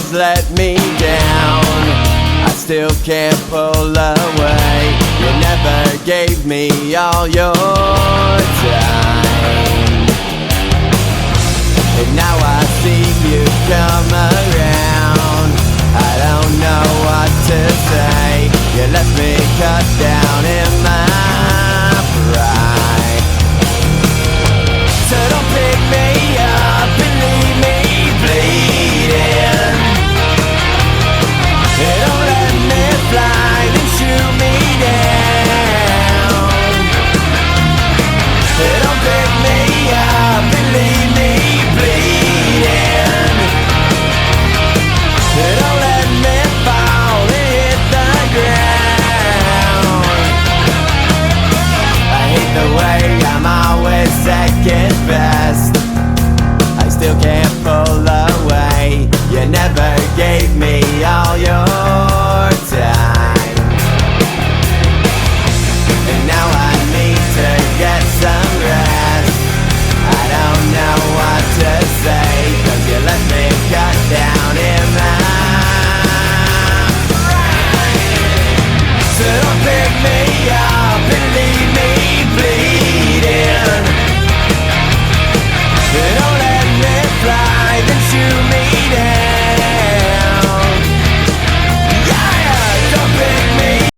always let me down. I still can't pull away. You never gave me all your time, and now I see you come around. I don't know what to say. You left me cut down in my